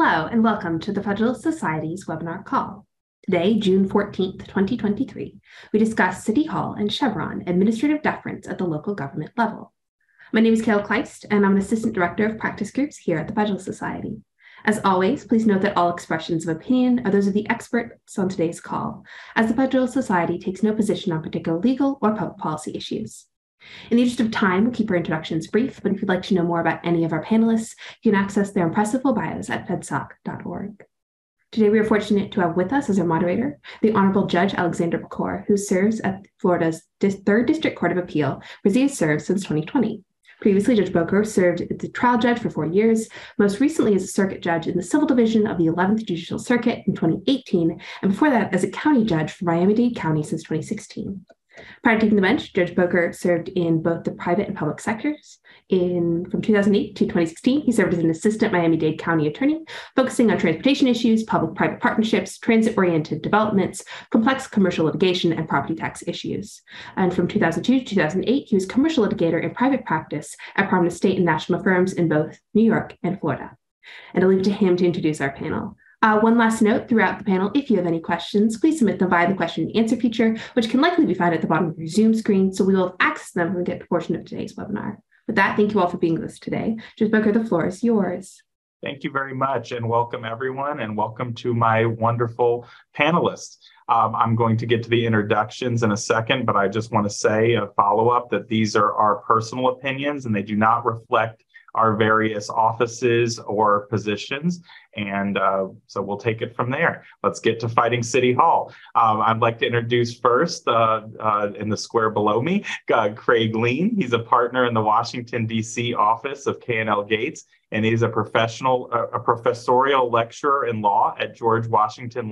Hello, and welcome to the Federalist Society's webinar call. Today, June 14th, 2023, we discuss City Hall and Chevron administrative deference at the local government level. My name is Kayla Kleist, and I'm an Assistant Director of Practice Groups here at the Federalist Society. As always, please note that all expressions of opinion are those of the experts on today's call, as the Federalist Society takes no position on particular legal or public policy issues. In the interest of time, we'll keep our introductions brief, but if you'd like to know more about any of our panelists, you can access their impressive full bios at fedsoc.org. Today, we are fortunate to have with us as our moderator, the Honorable Judge Alexander Pecor, who serves at Florida's 3rd District Court of Appeal, where he has served since 2020. Previously, Judge Pecor served as the trial judge for 4 years, most recently as a circuit judge in the Civil Division of the 11th Judicial Circuit in 2018, and before that as a county judge for Miami-Dade County since 2016. Prior to taking the bench, Judge Pecor served in both the private and public sectors. From 2008 to 2016, he served as an assistant Miami-Dade County attorney, focusing on transportation issues, public-private partnerships, transit-oriented developments, complex commercial litigation, and property tax issues. And from 2002 to 2008, he was commercial litigator in private practice at prominent state and national firms in both New York and Florida. And I'll leave it to him to introduce our panel. One last note throughout the panel, if you have any questions, please submit them via the question and answer feature, which can likely be found at the bottom of your Zoom screen, so we will access them when we get to the portion of today's webinar. With that, thank you all for being with us today. Judge Pecor, the floor is yours. Thank you very much, and welcome everyone, and welcome to my wonderful panelists. I'm going to get to the introductions in a second, but I just want to say a follow-up that these are our personal opinions and they do not reflect our various offices or positions. And so we'll take it from there. Let's get to fighting City Hall. I'd like to introduce first, in the square below me, Craig Lean. He's a partner in the Washington, D.C. office of K&L Gates, and he's a professorial lecturer in law at George Washington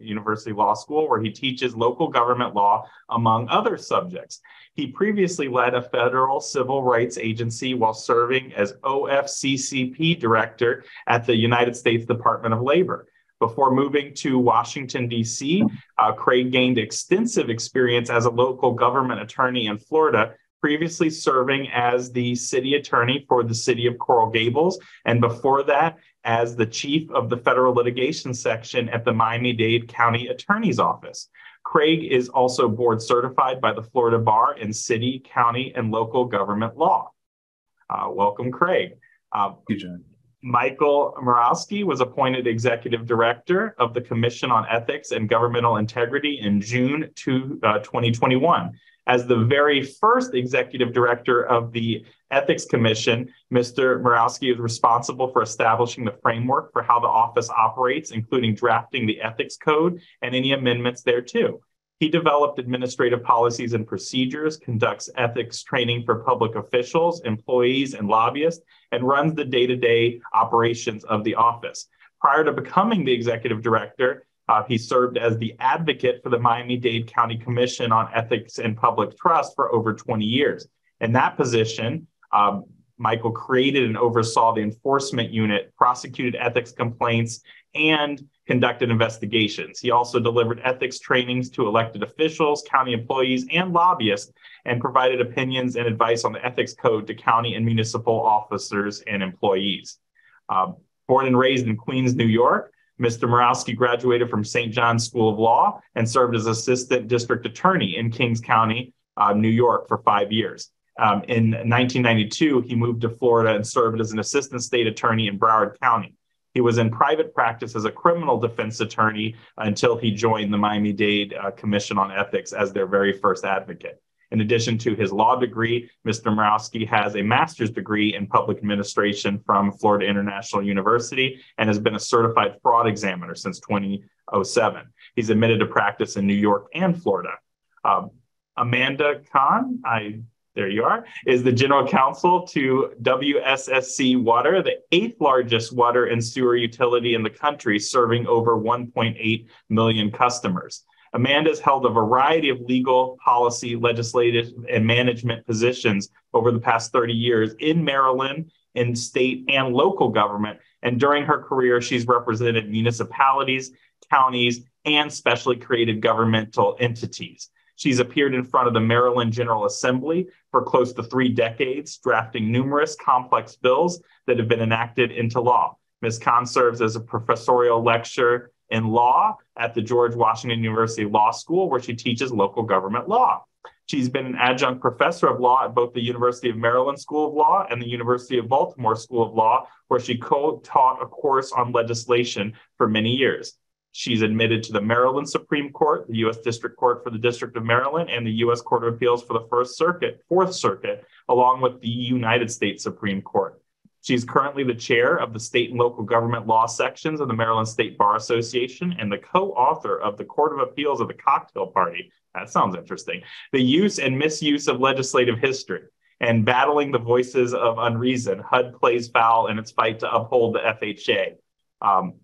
University Law School, where he teaches local government law, among other subjects. He previously led a federal civil rights agency while serving as OFCCP director at the United States Department of Labor. Before moving to Washington, D.C., Craig gained extensive experience as a local government attorney in Florida, previously serving as the city attorney for the city of Coral Gables, and before that, as the chief of the federal litigation section at the Miami-Dade County Attorney's Office. Craig is also board certified by the Florida Bar in city, county, and local government law. Welcome, Craig. Thank you, John. Michael Murawski was appointed executive director of the Commission on Ethics and Governmental Integrity in June 2021. As the very first executive director of the Ethics Commission, Mr. Murawski is responsible for establishing the framework for how the office operates, including drafting the ethics code and any amendments thereto. He developed administrative policies and procedures, conducts ethics training for public officials, employees, and lobbyists, and runs the day-to-day operations of the office. Prior to becoming the executive director, he served as the advocate for the Miami-Dade County Commission on Ethics and Public Trust for over 20 years. In that position, Michael created and oversaw the enforcement unit, prosecuted ethics complaints, and conducted investigations. He also delivered ethics trainings to elected officials, county employees, and lobbyists, and provided opinions and advice on the ethics code to county and municipal officers and employees. Born and raised in Queens, New York, Mr. Murawski graduated from St. John's School of Law and served as assistant district attorney in Kings County, New York for 5 years. In 1992, he moved to Florida and served as an assistant state attorney in Broward County. He was in private practice as a criminal defense attorney until he joined the Miami-Dade Commission on Ethics as their very first advocate. In addition to his law degree, Mr. Murawski has a master's degree in public administration from Florida International University and has been a certified fraud examiner since 2007. He's admitted to practice in New York and Florida. Amanda Kahn, there you are, is the general counsel to WSSC Water, the 8th largest water and sewer utility in the country, serving over 1.8 million customers. Amanda's held a variety of legal, policy, legislative, and management positions over the past 30 years in Maryland, in state and local government. And during her career, she's represented municipalities, counties, and specially created governmental entities. She's appeared in front of the Maryland General Assembly for close to 3 decades, drafting numerous complex bills that have been enacted into law. Ms. Khan serves as a professorial lecturer in law at the George Washington University Law School, where she teaches local government law. She's been an adjunct professor of law at both the University of Maryland School of Law and the University of Baltimore School of Law, where she co-taught a course on legislation for many years. She's admitted to the Maryland Supreme Court, the U.S. District Court for the District of Maryland, and the U.S. Court of Appeals for the Fourth Circuit, along with the United States Supreme Court. She's currently the chair of the state and local government law sections of the Maryland State Bar Association and the co-author of the Court of Appeals of the Cocktail Party. That sounds interesting. The use and misuse of legislative history and battling the voices of unreason. HUD plays foul in its fight to uphold the FHA.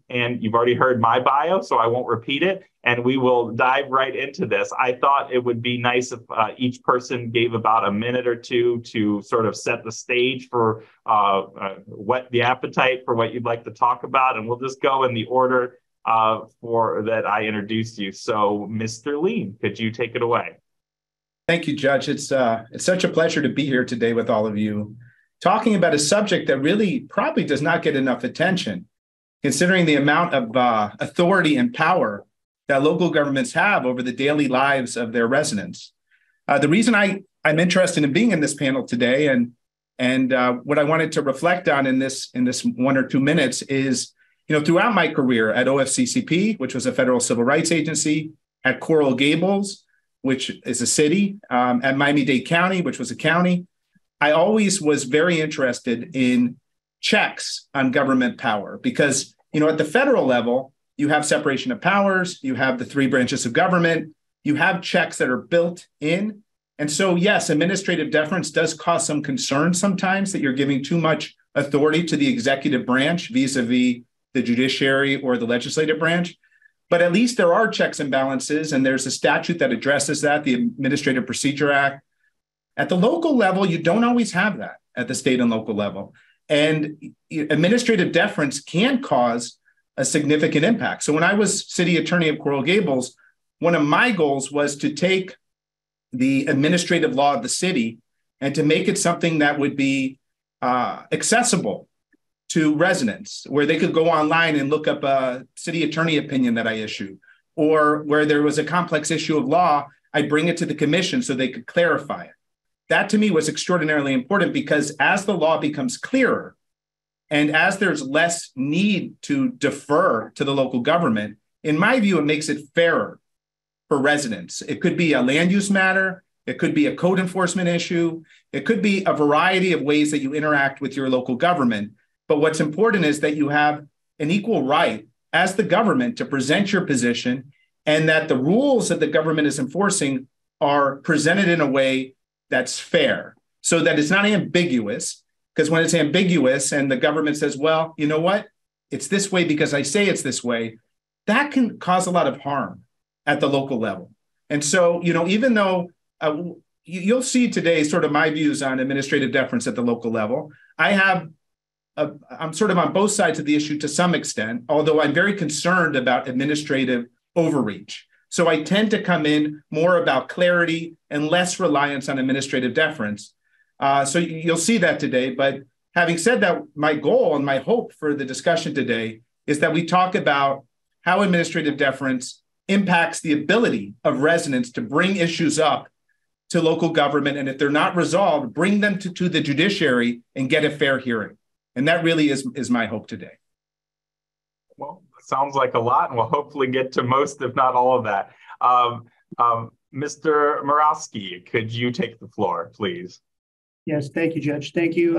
And you've already heard my bio, so I won't repeat it. And we will dive right into this. I thought it would be nice if each person gave about a minute or two to sort of set the stage for what the appetite for what you'd like to talk about. And we'll just go in the order for that I introduced you. So, Mr. Lean, could you take it away? Thank you, Judge. It's such a pleasure to be here today with all of you, talking about a subject that really probably does not get enough attention, considering the amount of authority and power that local governments have over the daily lives of their residents. The reason I'm interested in being in this panel today and what I wanted to reflect on in this 1 or 2 minutes is, throughout my career at OFCCP, which was a federal civil rights agency, at Coral Gables, which is a city, at Miami-Dade County, which was a county, I always was very interested in checks on government power because, at the federal level, you have separation of powers, you have the 3 branches of government, you have checks that are built in. And so, yes, administrative deference does cause some concern sometimes that you're giving too much authority to the executive branch vis-a-vis the judiciary or the legislative branch. But at least there are checks and balances, and there's a statute that addresses that, the Administrative Procedure Act. At the local level, you don't always have that at the state and local level. And administrative deference can cause a significant impact. So when I was city attorney of Coral Gables, one of my goals was to take the administrative law of the city and to make it something that would be accessible to residents, where they could go online and look up a city attorney opinion that I issued, or where there was a complex issue of law, I'd bring it to the commission so they could clarify it. That to me was extraordinarily important because as the law becomes clearer and as there's less need to defer to the local government, in my view, it makes it fairer for residents. It could be a land use matter. It could be a code enforcement issue. It could be a variety of ways that you interact with your local government. But what's important is that you have an equal right as the government to present your position and that the rules that the government is enforcing are presented in a way that's fair so that it's not ambiguous. Because when it's ambiguous and the government says, well, you know what, it's this way because I say it's this way, that can cause a lot of harm at the local level. And so, even though you'll see today sort of my views on administrative deference at the local level, I'm sort of on both sides of the issue to some extent, although I'm very concerned about administrative overreach. So I tend to come in more about clarity and less reliance on administrative deference. So you'll see that today. But having said that, my goal and my hope for the discussion today is that we talk about how administrative deference impacts the ability of residents to bring issues up to local government. And if they're not resolved, bring them to the judiciary and get a fair hearing. And that really is my hope today. Well, sounds like a lot, and we'll hopefully get to most, if not all of that. Mr. Murawski, could you take the floor, please? Yes, thank you, Judge. Thank you.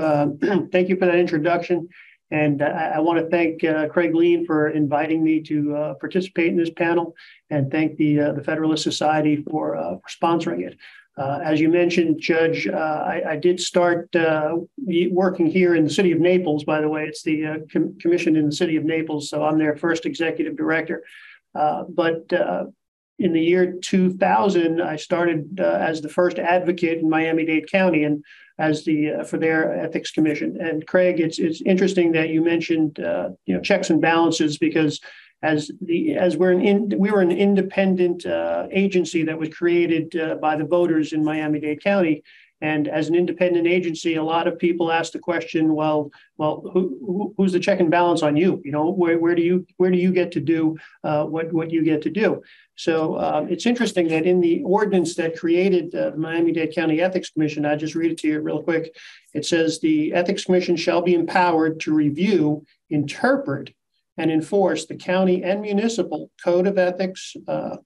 Thank you for that introduction. And I want to thank Craig Lean for inviting me to participate in this panel, and thank the Federalist Society for sponsoring it. As you mentioned, Judge, I did start working here in the city of Naples. By the way, it's the commission in the city of Naples, so I'm their first executive director. But in the year 2000, I started as the first advocate in Miami-Dade County and as for their ethics commission. And Craig, it's interesting that you mentioned checks and balances because we were an independent agency that was created by the voters in Miami-Dade County, And as an independent agency, a lot of people ask the question, well, who's the check and balance on you? You know, where do you get to do what you get to do? So it's interesting that in the ordinance that created the Miami-Dade County Ethics Commission, I just read it to you real quick. It says the Ethics Commission shall be empowered to review, interpret, and enforce the county and municipal code of ethics,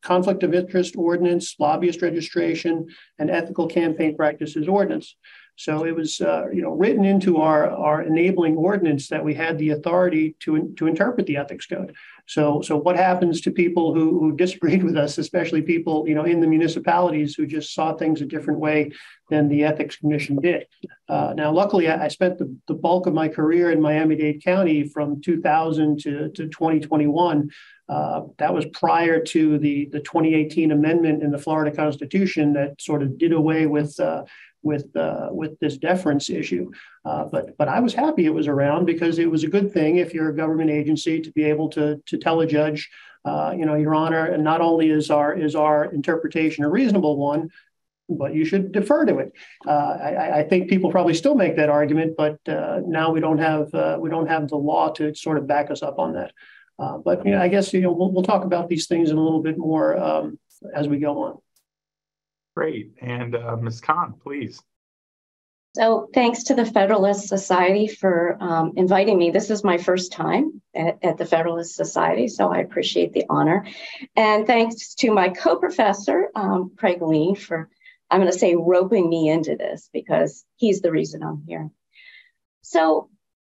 conflict of interest ordinance, lobbyist registration, and ethical campaign practices ordinance. So it was, written into our enabling ordinance that we had the authority to interpret the ethics code. So what happens to people who disagreed with us, especially people, in the municipalities who just saw things a different way than the Ethics Commission did? Now, luckily, I spent the bulk of my career in Miami-Dade County from 2000 to 2021. That was prior to the 2018 amendment in the Florida Constitution that sort of did away with this deference issue. But I was happy it was around, because it was a good thing if you're a government agency to be able to tell a judge, Your Honor, and not only is our interpretation a reasonable one, but you should defer to it. I think people probably still make that argument, but now we don't have the law to sort of back us up on that. But I guess we'll talk about these things in a little bit more as we go on. Great. And Ms. Khan, please. So thanks to the Federalist Society for inviting me. This is my first time at the Federalist Society, so I appreciate the honor. And thanks to my co-professor, Craig Lean, for, I'm going to say, roping me into this, because he's the reason I'm here. So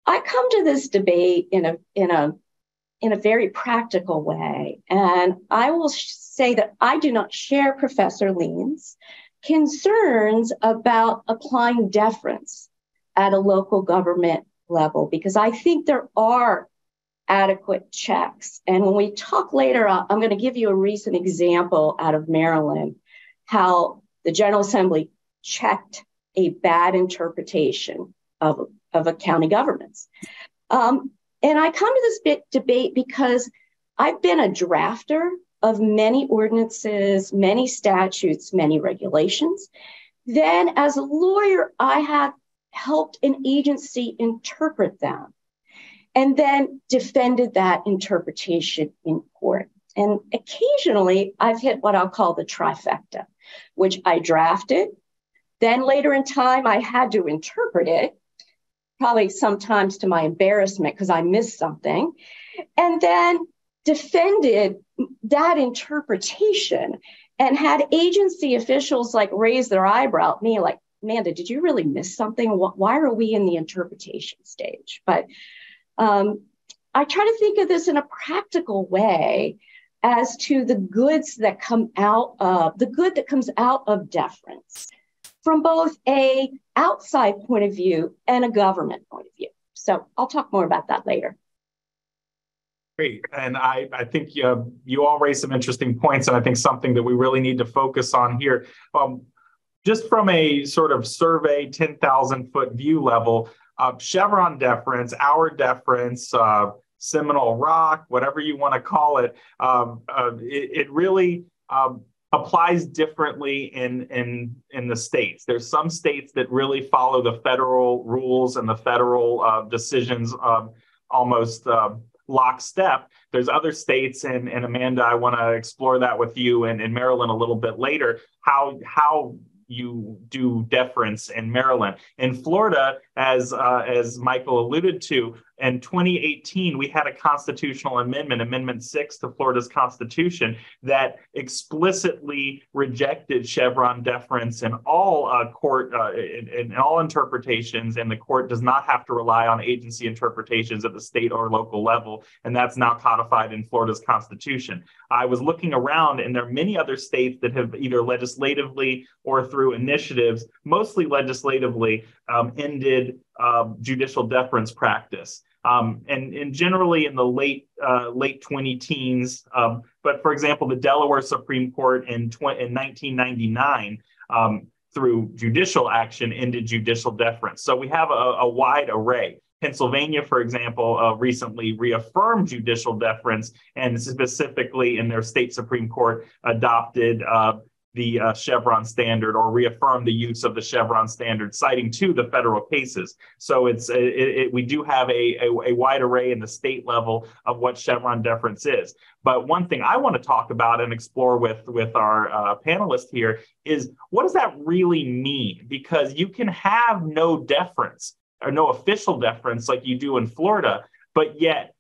I come to this debate in a very practical way. And I will say that I do not share Professor Lean's concerns about applying deference at a local government level, because I think there are adequate checks. And when we talk later, I'm going to give you a recent example out of Maryland, how the General Assembly checked a bad interpretation of a county government's. And I come to this debate because I've been a drafter of many ordinances, many statutes, many regulations. Then as a lawyer, I have helped an agency interpret them and then defended that interpretation in court. And occasionally I've hit what I'll call the trifecta, which I drafted. Then later in time, I had to interpret it, probably sometimes to my embarrassment because I missed something, and then defended that interpretation and had agency officials like raise their eyebrow at me like, Amanda, did you really miss something? Why are we in the interpretation stage? But I try to think of this in a practical way as to the goods that come out of, the good that comes out of deference from both a outside point of view and a government point of view. So I'll talk more about that later. Great. And I think you all raised some interesting points, and I think something that we really need to focus on here. Just from a sort of survey 10,000-foot view level, Chevron deference, our deference, Seminole Rock, whatever you want to call it, it really applies differently in the states. There's some states that really follow the federal rules and the federal decisions almost lockstep. There's other states, and Amanda, I want to explore that with you and in Maryland a little bit later, how you do deference in Maryland. In Florida, as Michael alluded to, in 2018, we had a constitutional amendment, Amendment 6 to Florida's Constitution, that explicitly rejected Chevron deference in all court, in all interpretations, and the court does not have to rely on agency interpretations at the state or local level, and that's now codified in Florida's Constitution. I was looking around, and there are many other states that have either legislatively or through initiatives, mostly legislatively, ended judicial deference practice. And generally in the late 20 teens, but for example, the Delaware Supreme Court in 1999 through judicial action ended judicial deference. So we have a wide array. Pennsylvania, for example, recently reaffirmed judicial deference, and specifically in their state Supreme Court adopted the Chevron standard or reaffirm the use of the Chevron standard, citing to the federal cases. So we do have a wide array in the state level of what Chevron deference is. But one thing I want to talk about and explore with our panelists here is, what does that really mean? Because you can have no deference or no official deference like you do in Florida, but yet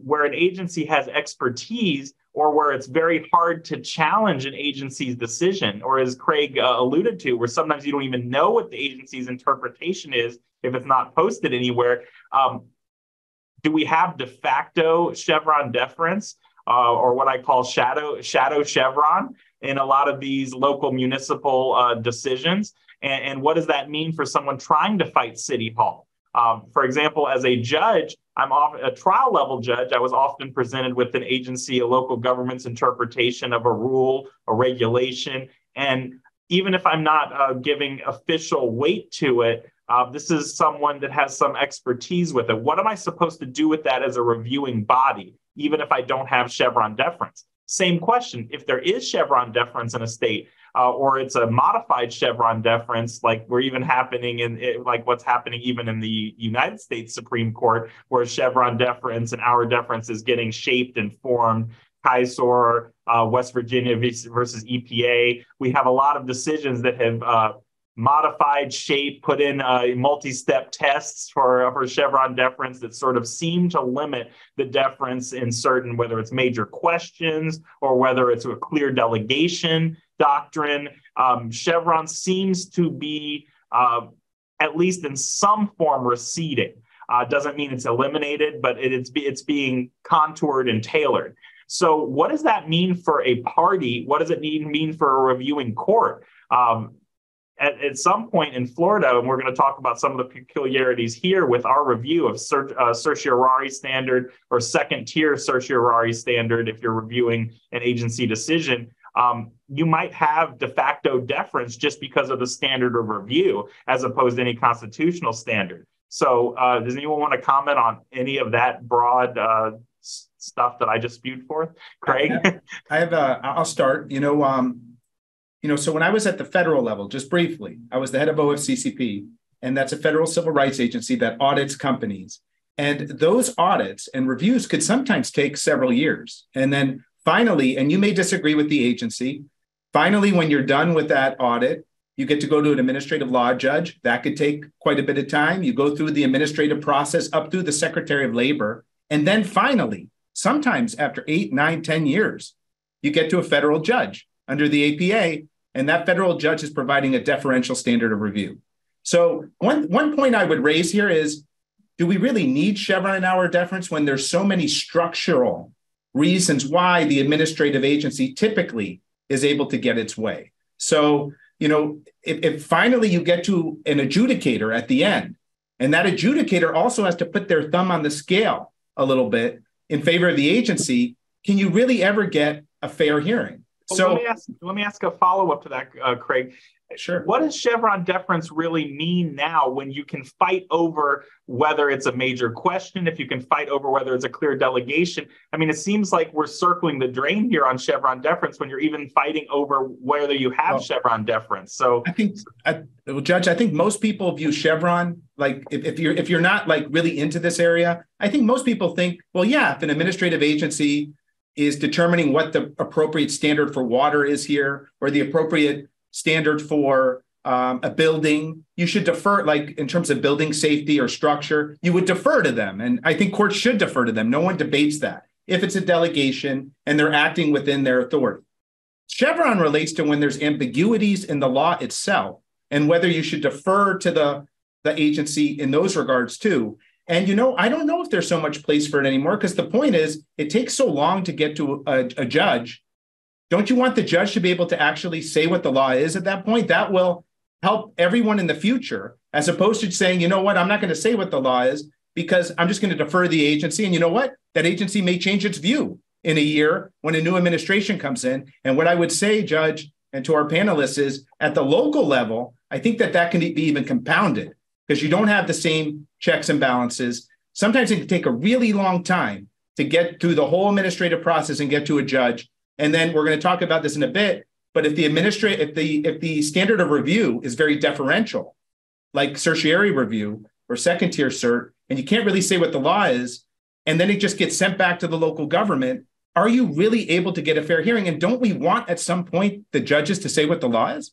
where an agency has expertise, or where it's very hard to challenge an agency's decision, or as Craig alluded to, where sometimes you don't even know what the agency's interpretation is if it's not posted anywhere. Do we have de facto Chevron deference, or what I call shadow Chevron in a lot of these local municipal decisions? And what does that mean for someone trying to fight City Hall? For example, as a judge, I'm a trial level judge. I was often presented with an agency, a local government's interpretation of a rule, a regulation. And even if I'm not giving official weight to it, this is someone that has some expertise with it. What am I supposed to do with that as a reviewing body, even if I don't have Chevron deference? Same question. If there is Chevron deference in a state, or it's a modified Chevron deference, like we're even like what's happening even in the United States Supreme Court, where Chevron deference and our deference is getting shaped and formed. Kaiser, West Virginia versus EPA. We have a lot of decisions that have modified, shaped, put in multi-step tests for Chevron deference that sort of seem to limit the deference in certain, whether it's major questions or whether it's a clear delegation doctrine. Chevron seems to be, at least in some form, receding. Doesn't mean it's eliminated, but it's being contoured and tailored. So what does that mean for a party? What does it mean for a reviewing court? At some point in Florida, and we're going to talk about some of the peculiarities here with our review of certiorari standard or second tier certiorari standard, if you're reviewing an agency decision, you might have de facto deference just because of the standard of review, as opposed to any constitutional standard. So does anyone want to comment on any of that broad stuff that I just spewed forth? Craig? I'll start. So when I was at the federal level, just briefly, I was the head of OFCCP, and that's a federal civil rights agency that audits companies. And those audits and reviews could sometimes take several years. And then finally, and you may disagree with the agency, finally, when you're done with that audit, you get to go to an administrative law judge. That could take quite a bit of time. You go through the administrative process up through the Secretary of Labor. And then finally, sometimes after 8, 9, 10 years, you get to a federal judge under the APA, and that federal judge is providing a deferential standard of review. So one point I would raise here is, do we really need Chevron and Auer deference when there's so many structural reasons why the administrative agency typically is able to get its way? So, if finally you get to an adjudicator at the end, and that adjudicator also has to put their thumb on the scale a little bit in favor of the agency, can you really ever get a fair hearing? So let me ask a follow-up to that, Craig. Sure. What does Chevron deference really mean now when you can fight over whether it's a major question, if you can fight over whether it's a clear delegation? I mean, it seems like we're circling the drain here on Chevron deference when you're even fighting over whether you have Chevron deference. So Judge, I think most people view Chevron, like if you're not like really into this area, I think most people think, well, yeah, if an administrative agency is determining what the appropriate standard for water is here, or the appropriate standard for a building, you should defer, like in terms of building safety or structure, you would defer to them. And I think courts should defer to them. No one debates that if it's a delegation and they're acting within their authority. Chevron relates to when there's ambiguities in the law itself and whether you should defer to the agency in those regards too. And, I don't know if there's so much place for it anymore, because the point is, it takes so long to get to a judge. Don't you want the judge to be able to actually say what the law is at that point? That will help everyone in the future, as opposed to saying, I'm not going to say what the law is because I'm just going to defer to the agency. And you know what? That agency may change its view in a year when a new administration comes in. And what I would say, Judge, and to our panelists is, at the local level, I think that can be even compounded, because you don't have the same checks and balances. Sometimes it can take a really long time to get through the whole administrative process and get to a judge. And then we're going to talk about this in a bit. But if the standard of review is very deferential, like certiorari review or second tier cert, and you can't really say what the law is, and then it just gets sent back to the local government, are you really able to get a fair hearing? And don't we want at some point the judges to say what the law is?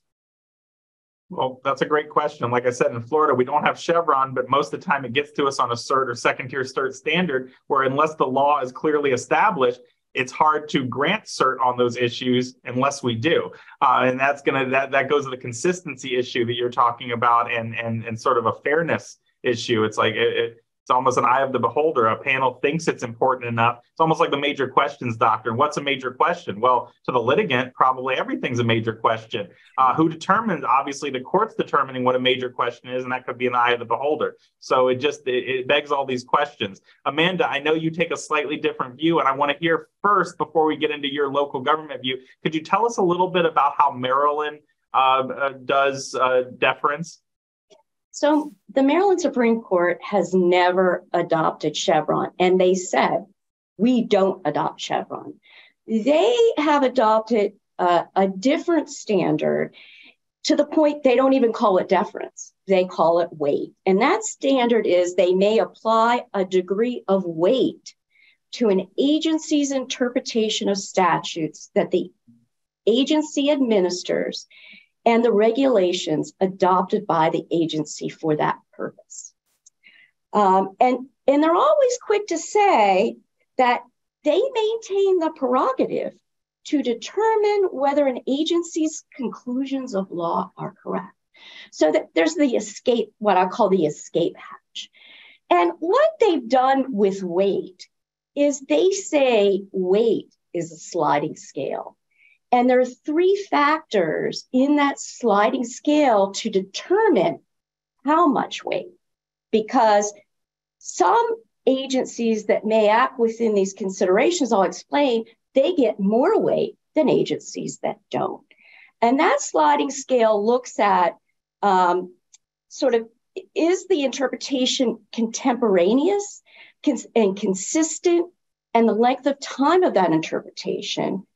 Well, that's a great question. Like I said, in Florida, we don't have Chevron, but most of the time it gets to us on a cert or second tier cert standard, where unless the law is clearly established, it's hard to grant cert on those issues unless we do. And that goes to the consistency issue that you're talking about and sort of a fairness issue. It's like it's almost an eye of the beholder. A panel thinks it's important enough. It's almost like the major questions doctrine. What's a major question? Well, to the litigant, probably everything's a major question. Who determines? Obviously, the court's determining what a major question is, and that could be an eye of the beholder. So it begs all these questions. Amanda, I know you take a slightly different view, and I want to hear first, before we get into your local government view, could you tell us a little bit about how Maryland does deference? So the Maryland Supreme Court has never adopted Chevron, and they said, we don't adopt Chevron. They have adopted a different standard to the point they don't even call it deference. They call it weight. And that standard is they may apply a degree of weight to an agency's interpretation of statutes that the agency administers and the regulations adopted by the agency for that purpose. And they're always quick to say that they maintain the prerogative to determine whether an agency's conclusions of law are correct. So that there's the escape, what I call the escape hatch. And what they've done with weight is they say weight is a sliding scale. And there are three factors in that sliding scale to determine how much weight, because some agencies that may act within these considerations, I'll explain, they get more weight than agencies that don't. And that sliding scale looks at sort of, is the interpretation contemporaneous and consistent, and the length of time of that interpretation?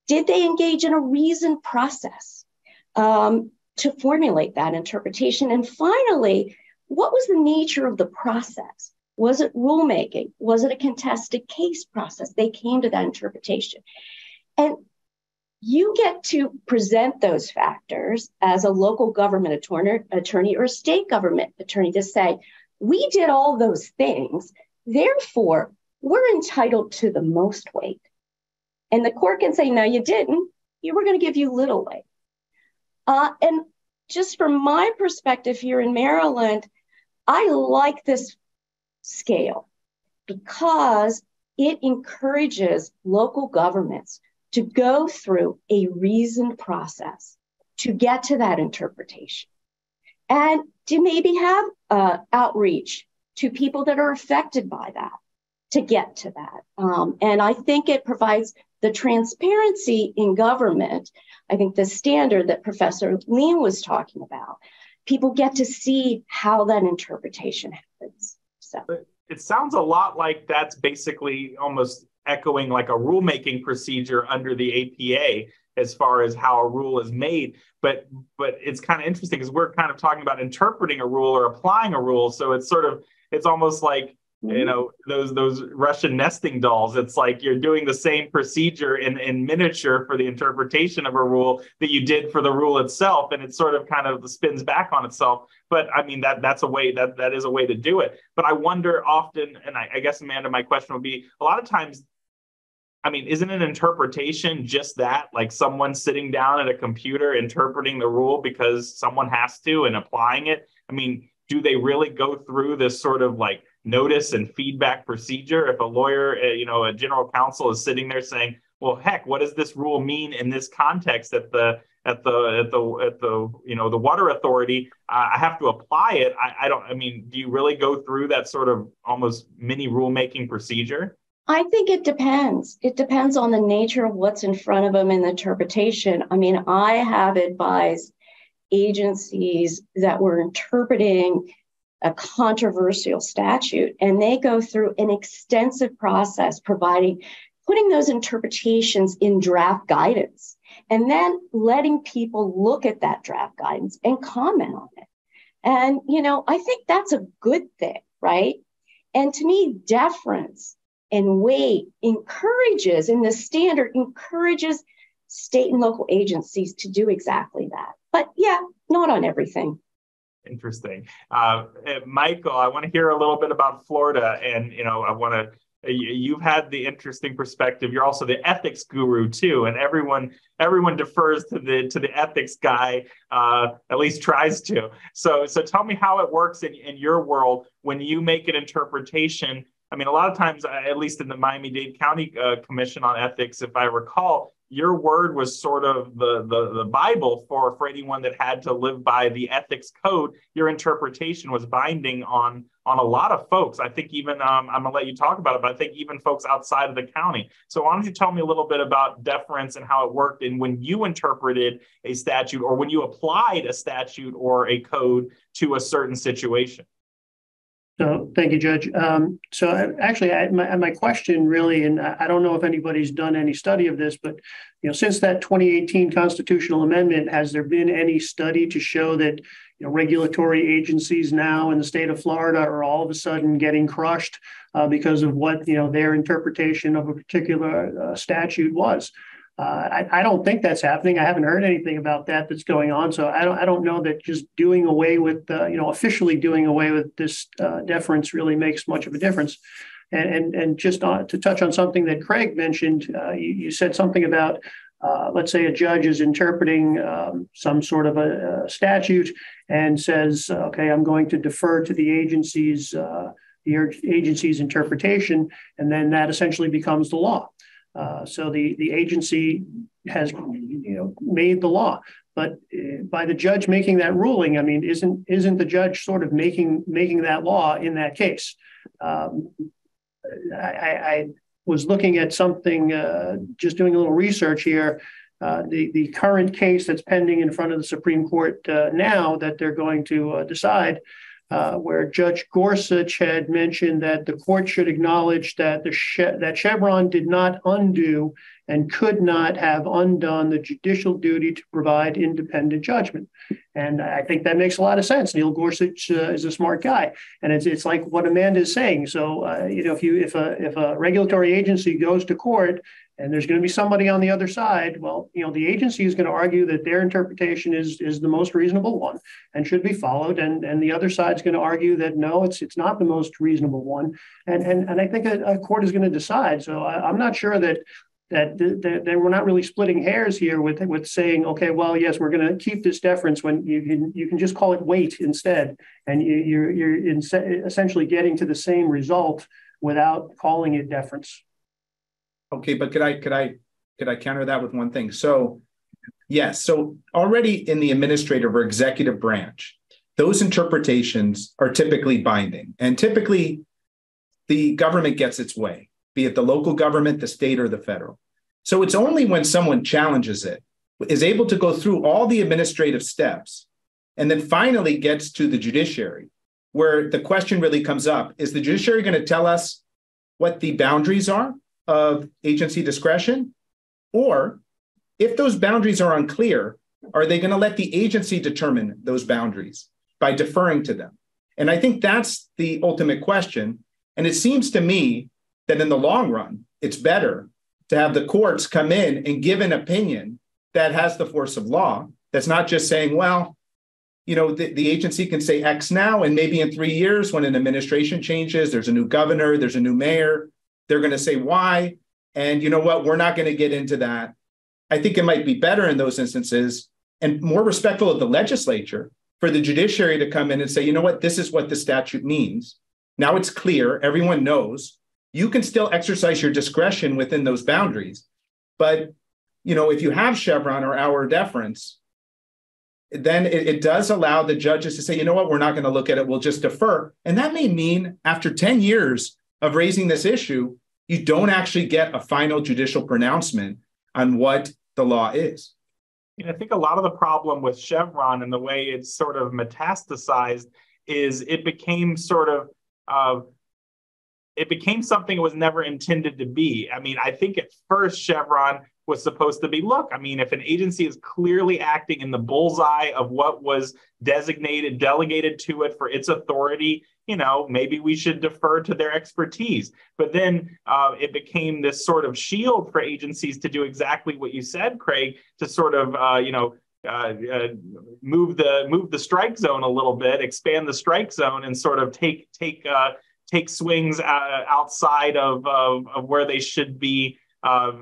Did they engage in a reasoned process to formulate that interpretation? And finally, what was the nature of the process? Was it rulemaking? Was it a contested case process? They came to that interpretation. And you get to present those factors as a local government attorney or a state government attorney to say, we did all those things, therefore, we're entitled to the most weight. And the court can say, no, you didn't. You were going to give you little weight. And just from my perspective here in Maryland, I like this scale because it encourages local governments to go through a reasoned process to get to that interpretation and to maybe have outreach to people that are affected by that to get to that. And I think it provides the transparency in government. I think the standard that Professor Lean was talking about, people get to see how that interpretation happens. So it sounds a lot like that's basically almost echoing like a rulemaking procedure under the APA as far as how a rule is made. But it's kind of interesting because we're kind of talking about interpreting a rule or applying a rule. So it's almost like, you know, those Russian nesting dolls. It's like you're doing the same procedure in miniature for the interpretation of a rule that you did for the rule itself, and it sort of kind of spins back on itself. But I mean, that's a way that is a way to do it. But I wonder often, and I guess, Amanda, my question would be, a lot of times, I mean, isn't an interpretation just that, like someone sitting down at a computer interpreting the rule because someone has to and applying it? I mean, do they really go through this sort of like notice and feedback procedure? If a lawyer, a general counsel is sitting there saying, well, heck, what does this rule mean in this context at the water authority? I have to apply it. Do you really go through that sort of almost mini rulemaking procedure? I think it depends. It depends on the nature of what's in front of them in the interpretation. I mean, I have advised agencies that were interpreting a controversial statute, and they go through an extensive process putting those interpretations in draft guidance and then letting people look at that draft guidance and comment on it. And, I think that's a good thing, right? And to me, deference and weight encourages, and the standard encourages state and local agencies to do exactly that. But yeah, not on everything. Interesting. Michael, I want to hear a little bit about Florida, and you've had the interesting perspective. You're also the ethics guru too, and everyone defers to the ethics guy, at least tries to. So tell me how it works in your world when you make an interpretation. I mean, a lot of times, at least in the Miami-Dade County Commission on Ethics, if I recall, your word was sort of the Bible for anyone that had to live by the ethics code. Your interpretation was binding on a lot of folks. I think even, I'm gonna let you talk about it, but I think even folks outside of the county. So why don't you tell me a little bit about deference and how it worked, and when you interpreted a statute or when you applied a statute or a code to a certain situation? So thank you, Judge. So actually, my question really, and I don't know if anybody's done any study of this, but since that 2018 constitutional amendment, has there been any study to show that regulatory agencies now in the state of Florida are all of a sudden getting crushed because of what their interpretation of a particular statute was? I don't think that's happening. I haven't heard anything about that's going on. So I don't know that just doing away with officially doing away with this deference really makes much of a difference. And just to touch on something that Craig mentioned, you said something about let's say a judge is interpreting some sort of a statute and says, okay, I'm going to defer to the agency's interpretation, and then that essentially becomes the law. So the agency has, made the law, but by the judge making that ruling, I mean, isn't the judge sort of making that law in that case? I was looking at something, just doing a little research here. The current case that's pending in front of the Supreme Court now that they're going to decide. Where Judge Gorsuch had mentioned that the court should acknowledge that that Chevron did not undo and could not have undone the judicial duty to provide independent judgment. And I think that makes a lot of sense. Neil Gorsuch is a smart guy, and it's like what Amanda is saying. So if a regulatory agency goes to court and there's going to be somebody on the other side, well, the agency is going to argue that their interpretation is the most reasonable one and should be followed. And the other side is going to argue that, no, it's not the most reasonable one. And I think a court is going to decide. So I'm not sure that we're not really splitting hairs here with saying, okay, well, yes, we're going to keep this deference when you can just call it weight instead. And you're essentially getting to the same result without calling it deference. Okay, but could I counter that with one thing? So, yes, so already in the administrative or executive branch, those interpretations are typically binding, and typically the government gets its way, be it the local government, the state, or the federal. So it's only when someone challenges it, is able to go through all the administrative steps, and then finally gets to the judiciary, where the question really comes up: is the judiciary going to tell us what the boundaries are of agency discretion? Or if those boundaries are unclear, are they going to let the agency determine those boundaries by deferring to them? And I think that's the ultimate question. And it seems to me that in the long run, it's better to have the courts come in and give an opinion that has the force of law, that's not just saying, well, the agency can say X now, and maybe in 3 years when an administration changes, there's a new governor, there's a new mayor, they're going to say why. And you know what? We're not going to get into that. I think it might be better in those instances and more respectful of the legislature for the judiciary to come in and say, you know what? This is what the statute means. Now it's clear. Everyone knows. You can still exercise your discretion within those boundaries. But, if you have Chevron or Auer deference, then it does allow the judges to say, you know what? We're not going to look at it. We'll just defer. And that may mean after 10 years of raising this issue, you don't actually get a final judicial pronouncement on what the law is. I think a lot of the problem with Chevron and the way it's sort of metastasized is it became sort of it became something it was never intended to be. I mean, I think at first Chevron was supposed to be, look, I mean, if an agency is clearly acting in the bullseye of what was delegated to it for its authority, maybe we should defer to their expertise. But then it became this sort of shield for agencies to do exactly what you said, Craig, to sort of, move the strike zone a little bit, expand the strike zone, and sort of take swings outside of where they should be,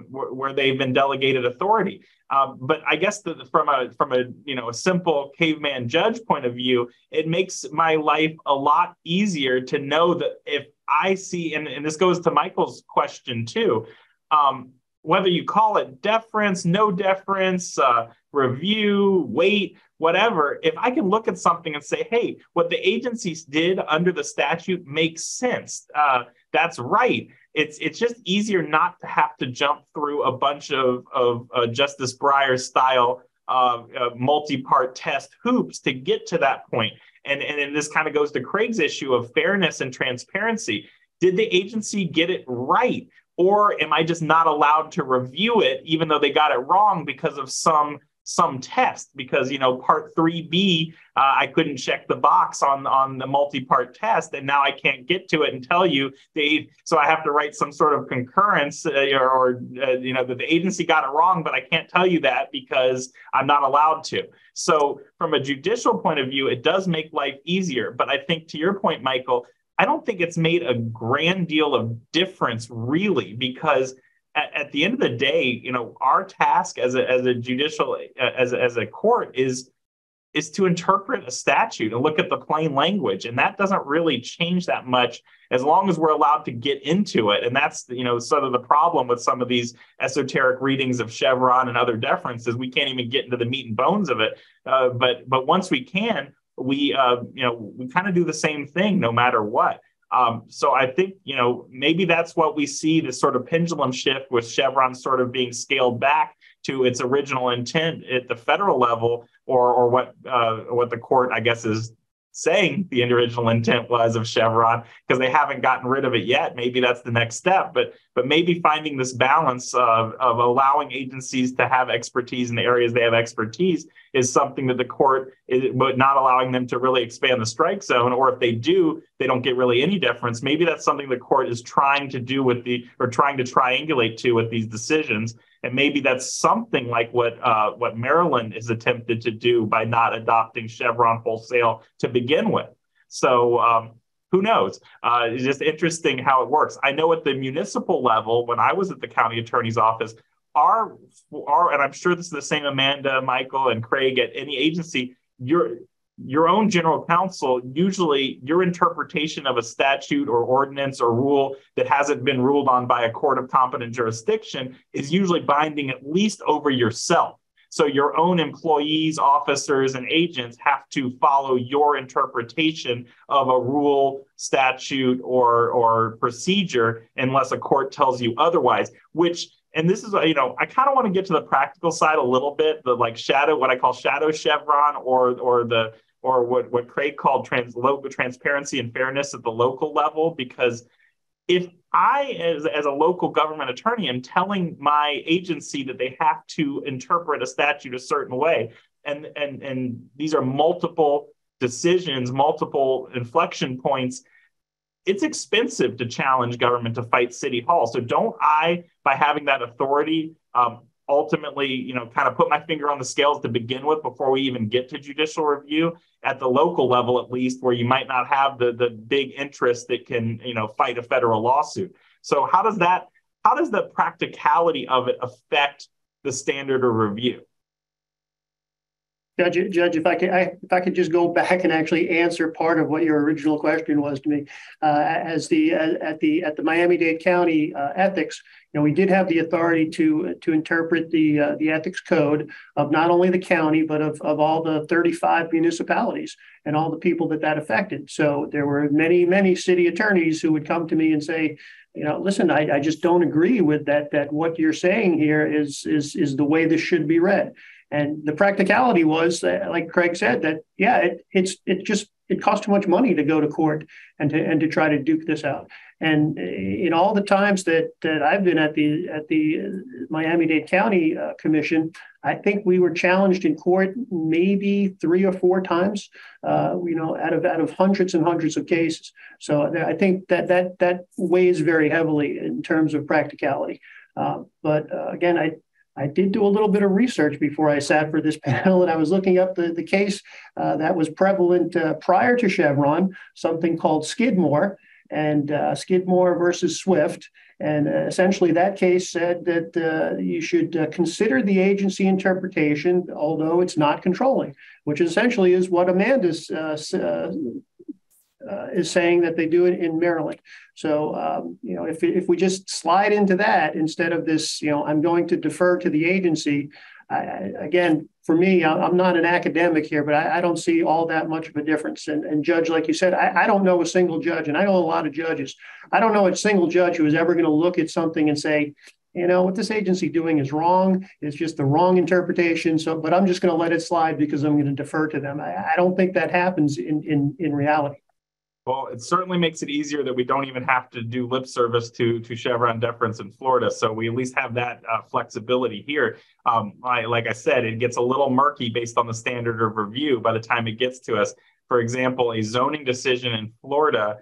where they've been delegated authority. But I guess from a simple caveman judge point of view, it makes my life a lot easier to know that if I see, and this goes to Michael's question too, whether you call it deference, no deference, review, weight, whatever, if I can look at something and say, hey, what the agencies did under the statute makes sense. That's right. It's just easier not to have to jump through a bunch of Justice Breyer style multi-part test hoops to get to that point. And this kind of goes to Craig's issue of fairness and transparency. Did the agency get it right? Or am I just not allowed to review it, even though they got it wrong because of some test? Because, part 3B, I couldn't check the box on the multi-part test, and now I can't get to it and tell you. So I have to write some sort of concurrence that the agency got it wrong, but I can't tell you that because I'm not allowed to. So from a judicial point of view, it does make life easier. But I think to your point, Michael, I don't think it's made a grand deal of difference, really, because at the end of the day, our task as a judicial, as a court is to interpret a statute and look at the plain language. And that doesn't really change that much as long as we're allowed to get into it. And that's, sort of the problem with some of these esoteric readings of Chevron and other deferences. We can't even get into the meat and bones of it. But once we can, we kind of do the same thing no matter what. So I think, maybe that's what we see, this sort of pendulum shift with Chevron sort of being scaled back to its original intent at the federal level, or what the court, I guess, is saying the original intent was of Chevron, because they haven't gotten rid of it yet. Maybe that's the next step, but maybe finding this balance of allowing agencies to have expertise in the areas they have expertise is something that the court is, but not allowing them to really expand the strike zone, or if they do, they don't get really any deference. Maybe that's something the court is trying to do trying to triangulate to with these decisions. And maybe that's something like what Maryland has attempted to do by not adopting Chevron wholesale to begin with. So who knows? It's just interesting how it works. I know at the municipal level, when I was at the county attorney's office, and I'm sure this is the same, Amanda, Michael, and Craig, at any agency, your own general counsel, usually your interpretation of a statute or ordinance or rule that hasn't been ruled on by a court of competent jurisdiction is usually binding at least over yourself. So your own employees, officers, and agents have to follow your interpretation of a rule, statute, or procedure unless a court tells you otherwise, and this is, I kind of want to get to the practical side a little bit, what I call shadow Chevron, or what Craig called local transparency and fairness at the local level. Because if I, as a local government attorney, am telling my agency that they have to interpret a statute a certain way, and these are multiple decisions, multiple inflection points, it's expensive to challenge government to fight City Hall. So don't I, by having that authority, ultimately, kind of put my finger on the scales to begin with before we even get to judicial review at the local level, at least, where you might not have the big interest that can, fight a federal lawsuit. So how does the practicality of it affect the standard of review? Judge, if I could just go back and actually answer part of what your original question was to me, at the Miami-Dade County ethics, we did have the authority to interpret the ethics code of not only the county but of all the 35 municipalities and all the people that affected. So there were many city attorneys who would come to me and say, listen, I just don't agree with that what you're saying here is the way this should be read. And the practicality was, like Craig said, that, it's just it costs too much money to go to court and to try to duke this out. And in all the times that I've been at the Miami-Dade County Commission, I think we were challenged in court maybe 3 or 4 times, out of hundreds and hundreds of cases. So I think that weighs very heavily in terms of practicality. But again, I did do a little bit of research before I sat for this panel, and I was looking up the case that was prevalent prior to Chevron, something called Skidmore, and Skidmore versus Swift. And essentially that case said that you should consider the agency interpretation, although it's not controlling, which essentially is what Amanda's is saying that they do it in Maryland. So, if we just slide into that instead of this, I'm going to defer to the agency. Again, for me, I'm not an academic here, but I don't see all that much of a difference. And Judge, like you said, I don't know a single judge, and I know a lot of judges. I don't know a single judge who is ever going to look at something and say, what this agency doing is wrong. It's just the wrong interpretation. So, but I'm just going to let it slide because I'm going to defer to them. I don't think that happens in reality. Well, it certainly makes it easier that we don't even have to do lip service to Chevron deference in Florida. So we at least have that flexibility here. Like I said, it gets a little murky based on the standard of review by the time it gets to us. For example, a zoning decision in Florida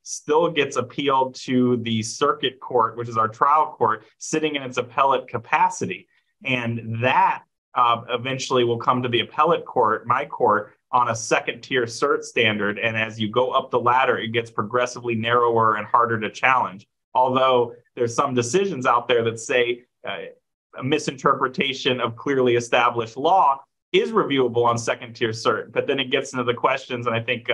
still gets appealed to the circuit court, which is our trial court, sitting in its appellate capacity. And that eventually will come to the appellate court, my court, on a second-tier cert standard. And as you go up the ladder, it gets progressively narrower and harder to challenge. Although there's some decisions out there that say a misinterpretation of clearly established law is reviewable on second-tier cert. But then it gets into the questions, and I think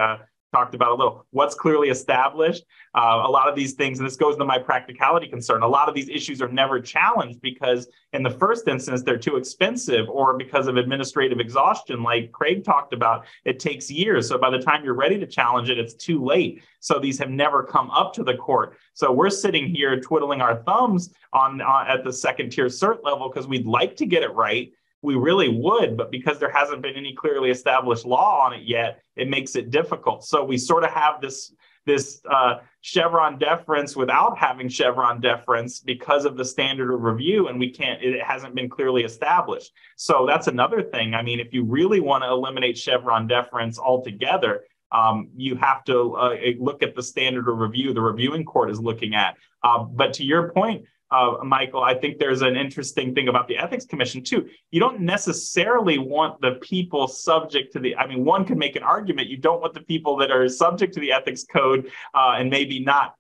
talked about a little, what's clearly established? A lot of these things, and this goes into my practicality concern, a lot of these issues are never challenged because in the first instance, they're too expensive, or because of administrative exhaustion, like Craig talked about, it takes years. So by the time you're ready to challenge it, it's too late. So these have never come up to the court. So we're sitting here twiddling our thumbs at the second tier cert level because we'd like to get it right. We really would, but because there hasn't been any clearly established law on it yet, it makes it difficult. So we sort of have this Chevron deference without having Chevron deference because of the standard of review, and it hasn't been clearly established. So that's another thing. I mean, if you really want to eliminate Chevron deference altogether, you have to look at the standard of review the reviewing court is looking at. But to your point, Michael, I think there's an interesting thing about the Ethics Commission, too. You don't necessarily want the people subject to one could make an argument. You don't want the people that are subject to the ethics code and maybe not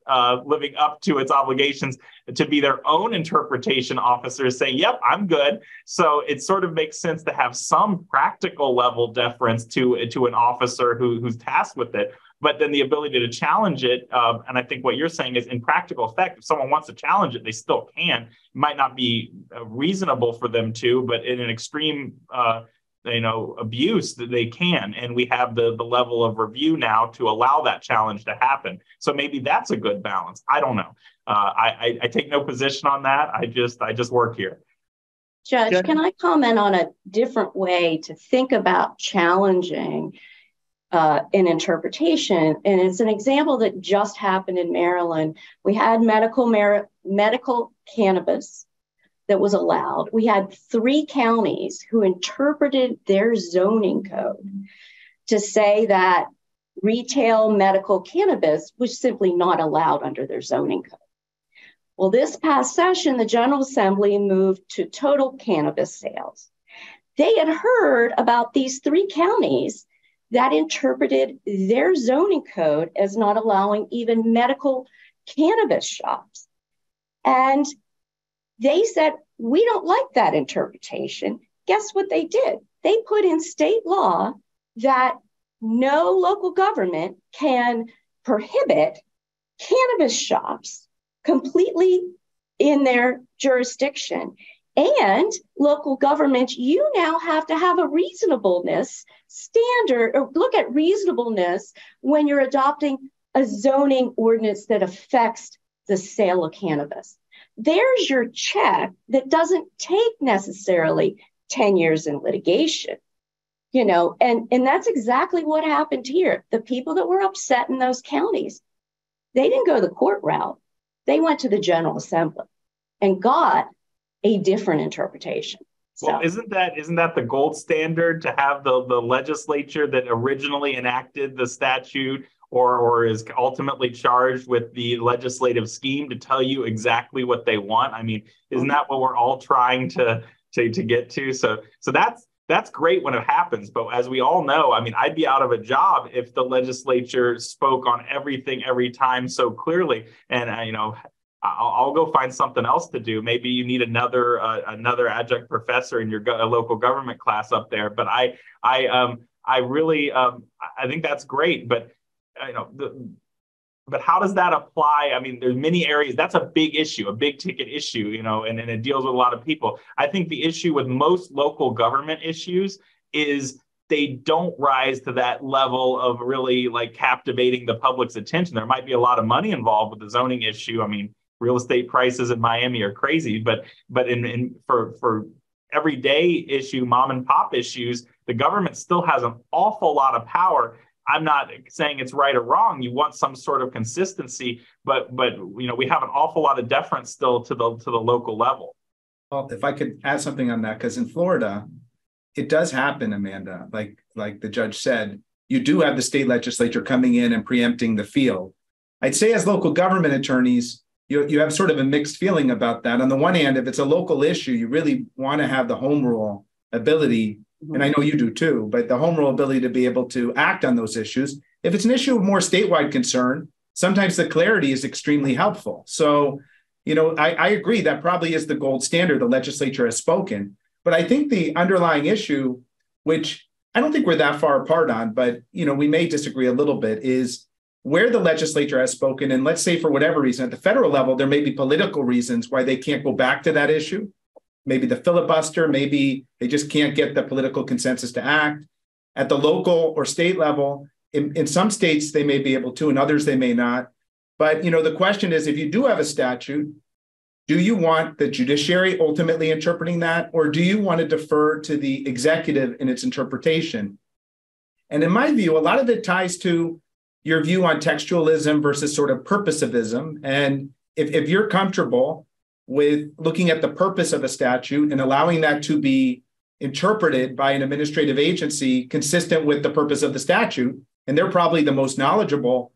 living up to its obligations to be their own interpretation officers saying, yep, I'm good. So it sort of makes sense to have some practical level deference to an officer who's tasked with it. But then the ability to challenge it, and I think what you're saying is in practical effect, if someone wants to challenge it, they still can. It might not be reasonable for them to, but in an extreme, abuse, that they can. And we have the level of review now to allow that challenge to happen. So maybe that's a good balance. I don't know. I take no position on that. I just work here. Judge, can I comment on a different way to think about challenging in interpretation? And it's an example that just happened in Maryland. We had medical cannabis that was allowed. We had 3 counties who interpreted their zoning code to say that retail medical cannabis was simply not allowed under their zoning code. Well, this past session, the General Assembly moved to total cannabis sales. They had heard about these 3 counties that interpreted their zoning code as not allowing even medical cannabis shops. And they said, we don't like that interpretation. Guess what they did? They put in state law that no local government can prohibit cannabis shops completely in their jurisdiction. And local governments, you now have to have a reasonableness standard, or look at reasonableness when you're adopting a zoning ordinance that affects the sale of cannabis. There's your check that doesn't take necessarily 10 years in litigation. And that's exactly what happened here. The people that were upset in those counties, they didn't go the court route. They went to the General Assembly and got a different interpretation. Well, isn't that the gold standard, to have the legislature that originally enacted the statute or is ultimately charged with the legislative scheme to tell you exactly what they want? I mean, isn't that what we're all trying to get to? So that's great when it happens. But as we all know, I mean, I'd be out of a job if the legislature spoke on everything every time so clearly. And I'll go find something else to do. Maybe you need another adjunct professor in your local government class up there. But I really think that's great. But but how does that apply? I mean, there's many areas. That's a big issue, a big ticket issue, and it deals with a lot of people. I think the issue with most local government issues is they don't rise to that level of really like captivating the public's attention. There might be a lot of money involved with the zoning issue. I mean, real estate prices in Miami are crazy, but for everyday issue, mom and pop issues, the government still has an awful lot of power. I'm not saying it's right or wrong. You want some sort of consistency, but we have an awful lot of deference still to the local level. Well, if I could add something on that, because in Florida, it does happen, Amanda, like the judge said, you do have the state legislature coming in and preempting the field. I'd say as local government attorneys, you have sort of a mixed feeling about that. On the one hand, if it's a local issue, you really want to have the home rule ability, and I know you do too, but the home rule ability to be able to act on those issues. If it's an issue of more statewide concern, sometimes the clarity is extremely helpful. So, I agree that probably is the gold standard. The legislature has spoken, but I think the underlying issue, which I don't think we're that far apart on, but, we may disagree a little bit, is where the legislature has spoken. And let's say for whatever reason, at the federal level, there may be political reasons why they can't go back to that issue. Maybe the filibuster, maybe they just can't get the political consensus to act. At the local or state level, in some states, they may be able to, in others, they may not. But, the question is, if you do have a statute, do you want the judiciary ultimately interpreting that, or do you want to defer to the executive in its interpretation? And in my view, a lot of it ties to your view on textualism versus sort of purposivism. And if you're comfortable with looking at the purpose of a statute and allowing that to be interpreted by an administrative agency consistent with the purpose of the statute, and they're probably the most knowledgeable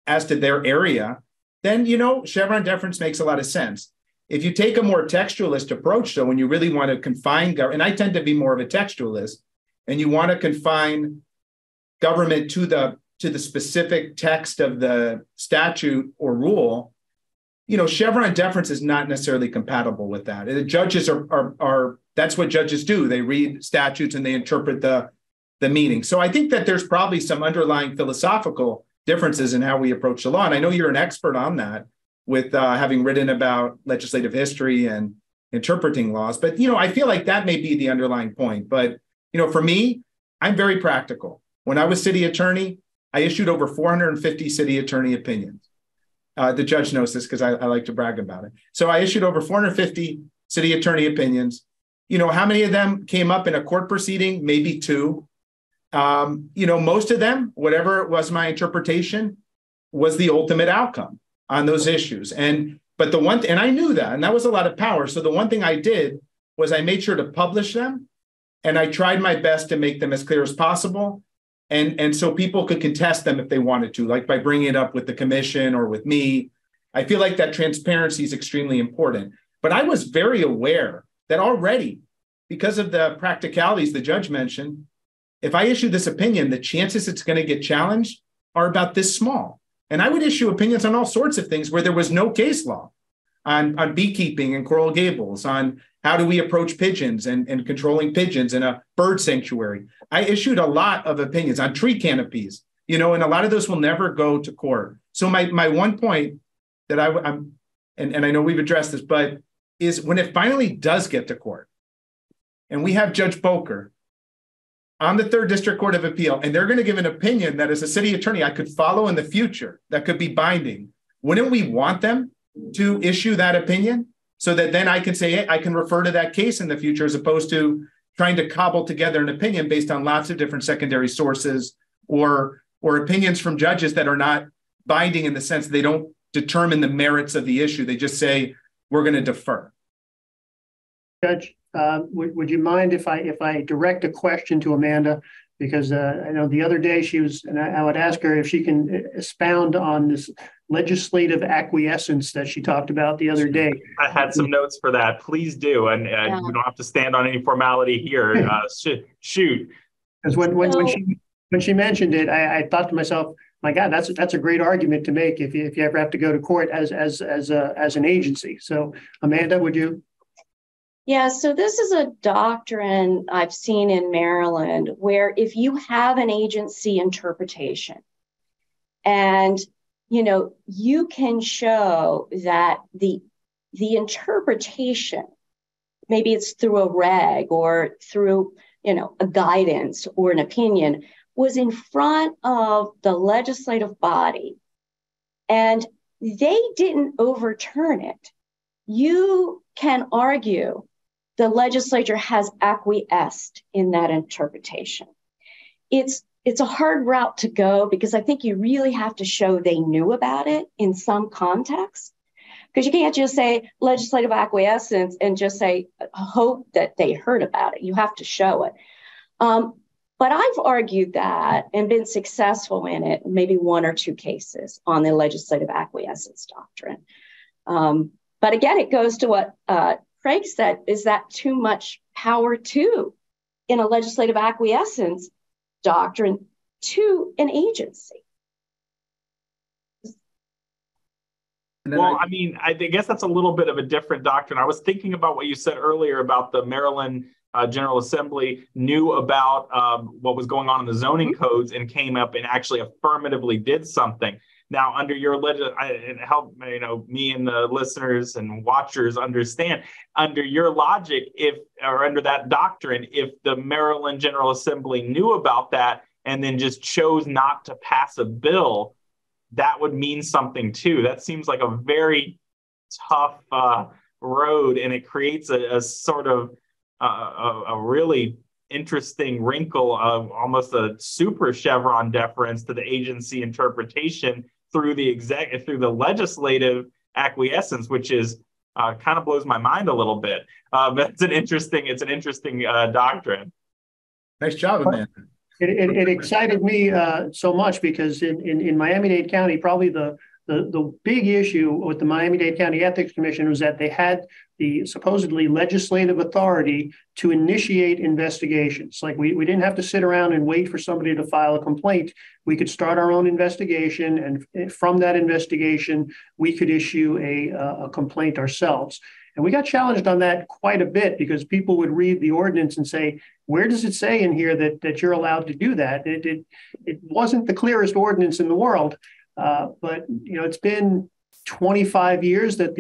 as to their area, then, Chevron deference makes a lot of sense. If you take a more textualist approach, though, when you really want to confine, and I tend to be more of a textualist, and you want to confine government to the specific text of the statute or rule, Chevron deference is not necessarily compatible with that. The judges are that's what judges do. They read statutes and they interpret the meaning. So I think that there's probably some underlying philosophical differences in how we approach the law. And I know you're an expert on that with having written about legislative history and interpreting laws. But, I feel like that may be the underlying point. But, for me, I'm very practical. When I was city attorney, I issued over 450 city attorney opinions. The judge knows this because I like to brag about it. So I issued over 450 city attorney opinions. How many of them came up in a court proceeding? Maybe two. Most of them, whatever was my interpretation, was the ultimate outcome on those issues. And I knew that, and that was a lot of power. So the one thing I did was I made sure to publish them, and I tried my best to make them as clear as possible. And so people could contest them if they wanted to, like by bringing it up with the commission or with me. I feel like that transparency is extremely important. But I was very aware that already, because of the practicalities the judge mentioned, if I issue this opinion, the chances it's going to get challenged are about this small. And I would issue opinions on all sorts of things where there was no case law on beekeeping in Coral Gables, on how do we approach pigeons and controlling pigeons in a bird sanctuary. I issued a lot of opinions on tree canopies, and a lot of those will never go to court. So my one point that I'm, and I know we've addressed this, but is when it finally does get to court, and we have Judge Boker on the 3rd District Court of Appeal, and they're going to give an opinion that as a city attorney I could follow in the future, that could be binding. Wouldn't we want them to issue that opinion so that then I can say, hey, I can refer to that case in the future, as opposed to trying to cobble together an opinion based on lots of different secondary sources or opinions from judges that are not binding in the sense they don't determine the merits of the issue. They just say, we're going to defer. Judge, would you mind if I direct a question to Amanda? Because I know the other day she was, and I would ask her if she can expound on this legislative acquiescence that she talked about the other day. I had some notes for that. Please do, and we don't have to stand on any formality here. Shoot. Because when she mentioned it, I thought to myself, my God, that's a great argument to make if you ever have to go to court as an agency. So, Amanda, would you? Yeah, so this is a doctrine I've seen in Maryland where if you have an agency interpretation and, you can show that the interpretation, maybe it's through a reg or through, a guidance or an opinion, was in front of the legislative body and they didn't overturn it, you can argue the legislature has acquiesced in that interpretation. It's a hard route to go because I think you really have to show they knew about it in some context, because you can't just say legislative acquiescence and just say hope that they heard about it. You have to show it. But I've argued that and been successful in it, maybe one or two cases on the legislative acquiescence doctrine. But again, it goes to what Craig said, is that too much power to in a legislative acquiescence doctrine to an agency? Well, I guess that's a little bit of a different doctrine. I was thinking about what you said earlier about the Maryland General Assembly knew about what was going on in the zoning codes and came up and actually affirmatively did something. Now, under your and help me and the listeners and watchers understand, under your logic, or under that doctrine, if the Maryland General Assembly knew about that and then just chose not to pass a bill, that would mean something too. That seems like a very tough road, and it creates a sort of a really interesting wrinkle of almost a super Chevron deference to the agency interpretation through the legislative acquiescence, which is kind of blows my mind a little bit. But it's an interesting doctrine. Nice job, Amanda. It excited me so much because in Miami-Dade County, probably the big issue with the Miami-Dade County Ethics Commission was that they had the supposedly legislative authority to initiate investigations. Like we didn't have to sit around and wait for somebody to file a complaint. We could start our own investigation, and from that investigation, we could issue a complaint ourselves. And we got challenged on that quite a bit because people would read the ordinance and say, where does it say in here that you're allowed to do that? It wasn't the clearest ordinance in the world, but it's been 25 years that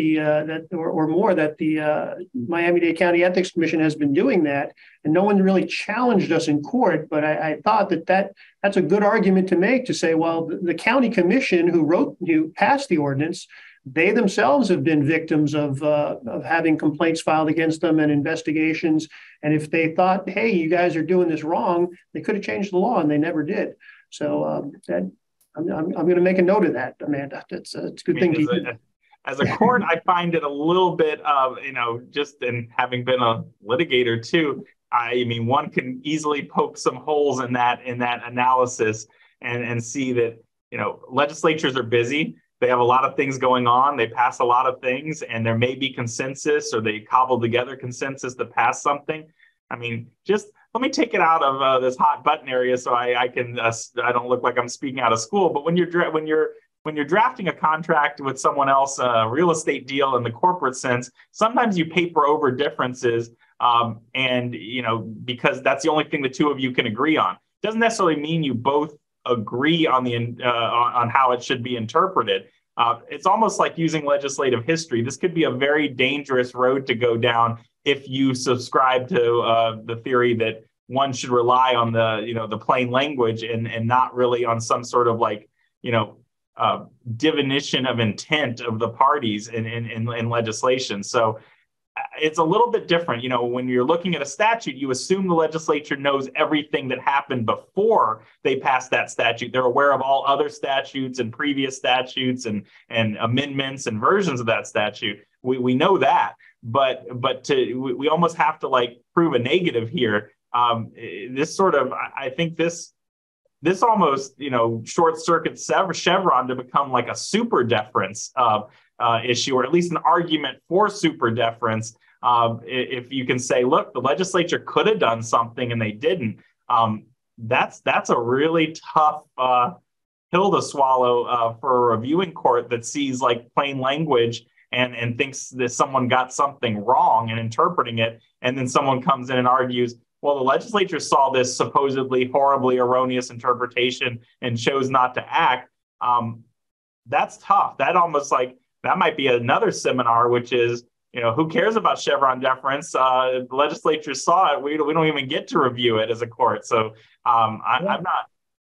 or more that the Miami-Dade County Ethics Commission has been doing that, and no one really challenged us in court. But I thought that's a good argument to make, to say, well, the county commission who passed the ordinance, they themselves have been victims of having complaints filed against them and investigations. And if they thought, hey, you guys are doing this wrong, they could have changed the law, and they never did. So I'm going to make a note of that, Amanda. It's a good thing to do. As a court, I find it a little bit of, just in having been a litigator too, one can easily poke some holes in that analysis and see that, legislatures are busy. They have a lot of things going on. They pass a lot of things, and there may be consensus, or they cobble together consensus to pass something. Just let me take it out of this hot button area so I can I don't look like I'm speaking out of school. But when you're drafting a contract with someone else, a real estate deal in the corporate sense, sometimes you paper over differences, and because that's the only thing the two of you can agree on. Doesn't necessarily mean you both agree on on how it should be interpreted. It's almost like using legislative history. This could be a very dangerous road to go down if you subscribe to the theory that one should rely on the plain language and not really on some sort of divination of intent of the parties in legislation. So it's a little bit different. When you're looking at a statute, you assume the legislature knows everything that happened before they passed that statute. They're aware of all other statutes and previous statutes and amendments and versions of that statute. We know that, but we almost have to prove a negative here. I think this almost short circuits Chevron to become like a super deference issue, or at least an argument for super deference. If you can say, look, the legislature could have done something and they didn't, that's a really tough pill to swallow for a reviewing court that sees plain language and thinks that someone got something wrong and interpreting it, and then someone comes in and argues, well, the legislature saw this supposedly horribly erroneous interpretation and chose not to act. That's tough. That might be another seminar, which is, who cares about Chevron deference? The legislature saw it. We don't even get to review it as a court. So I'm not.